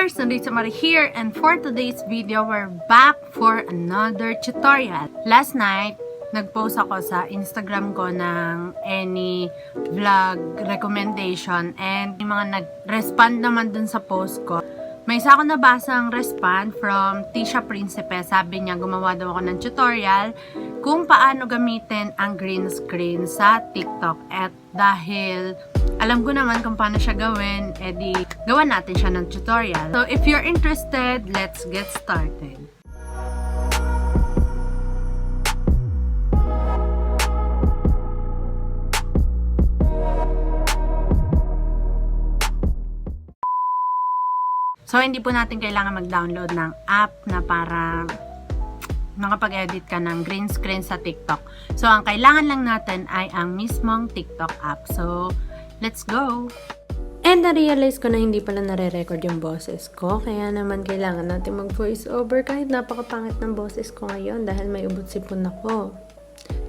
there, zonrizza here, and for today's video, we're back for another tutorial. Last night, nag-post ako sa Instagram ko ng any vlog recommendation and yung mga nag-respond naman dun sa post ko. May isa ako nabasang respond from Tisha Principe. Sabi niya, gumawa daw ako ng tutorial kung paano gamitin ang green screen sa TikTok. At dahil alam ko naman kung paano siya gawin, edi gawa natin siya ng tutorial. So if you're interested, let's get started. So, hindi po natin kailangan mag-download ng app na para makapag-edit ka ng green screen sa TikTok. So, ang kailangan lang natin ay ang mismong TikTok app. So, let's go! And na-realize ko na hindi pala nare-record yung boses ko. Kaya naman kailangan natin mag-voice over kahit napakapangit ng boses ko ngayon dahil may ubot sipon ako.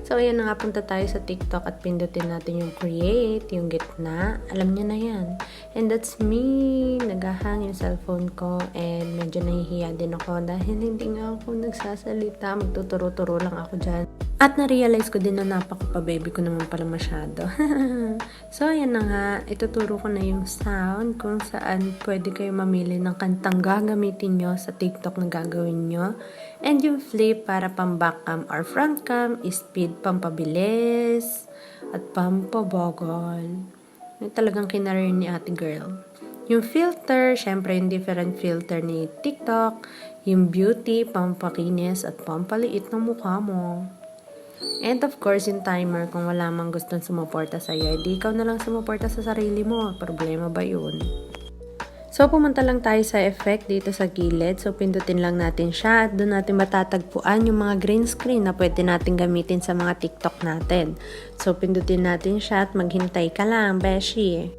So, ayan na nga, punta tayo sa TikTok at pindutin natin yung create, yung gitna. Alam niyo na yan. And that's me. Nagahang yung cellphone ko and medyo nahihiya din ako dahil hindi nga ako nagsasalita. Magtuturo-turo lang ako dyan. At na-realize ko din na napaka-baby ko naman pala masyado. So, ayan na nga. Ituturo ko na yung sound kung saan pwede kayo mamili ng kantang gagamitin nyo sa TikTok na gagawin nyo. And yung flip para pang back cam or front cam, speed pampabilis at pampabogol. Yung talagang kinarir ni ate girl. Yung filter, syempre yung different filter ni TikTok. Yung beauty, pampakinis at pampaliit ng mukha mo. And of course, yung timer, kung wala mang gustong sumuporta sa'yo, di ikaw na lang sumuporta sa sarili mo. Problema ba yun? So, pumunta lang tayo sa effect dito sa gilid. So, pindutin lang natin siya at doon natin matatagpuan yung mga green screen na pwede natin gamitin sa mga TikTok natin. So, pindutin natin siya at maghintay ka lang, beshi.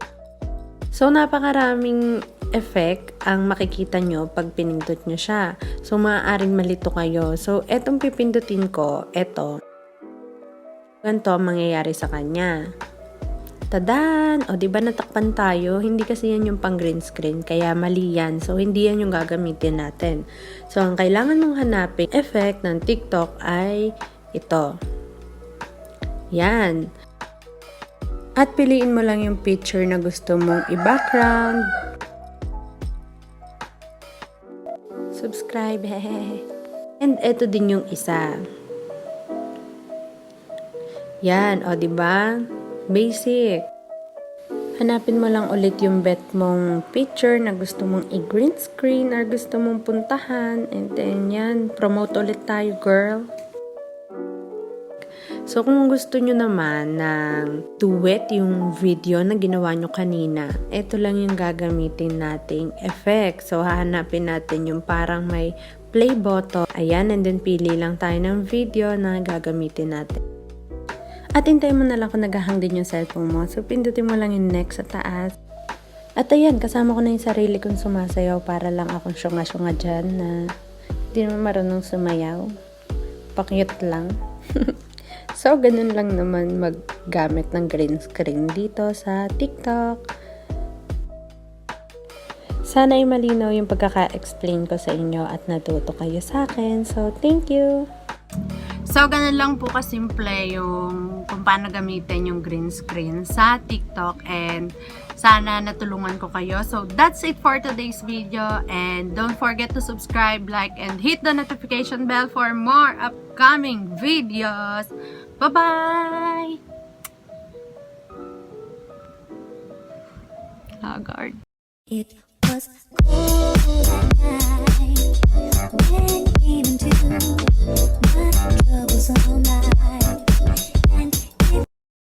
So, napakaraming effect ang makikita nyo pag pinindot nyo siya. So, maaaring malito kayo. So, etong pipindutin ko, eto. Ganito ang mangyayari sa kanya. Tadan! O, diba natakpan tayo? Hindi kasi yan yung pang green screen, kaya mali yan. So, hindi yan yung gagamitin natin. So, ang kailangan mong hanapin effect ng TikTok ay ito. Yan. At piliin mo lang yung picture na gusto mong i-background. Subscribe, hehehe. And eto din yung isa. Yan, o diba? Basic. Hanapin mo lang ulit yung bet mong picture na gusto mong i-green screen or gusto mong puntahan. And then yan, promote ulit tayo, girl. So, kung gusto nyo naman ng duet yung video na ginawa nyo kanina, ito lang yung gagamitin nating effect. So, hahanapin natin yung parang may play button. Ayan, and then pili lang tayo ng video na gagamitin natin. At hintayin mo na lang kung naghahang din yung cellphone mo. So, pindutin mo lang yung next sa taas. At ayan, kasama ko na yung sarili kong sumasayaw para lang akong syunga-syunga dyan na hindi naman marunong sumayaw. Pakyut lang. So, ganun lang naman maggamit ng green screen dito sa TikTok. Sana ay malinaw yung pagkaka-explain ko sa inyo at natuto kayo sa akin. So, thank you! So, ganun lang po kasimple yung kung paano gamitin yung green screen sa TikTok and sana natulungan ko kayo. So, that's it for today's video and don't forget to subscribe, like, and hit the notification bell for more upcoming videos. Bye-bye! Haggard. It was cold at night.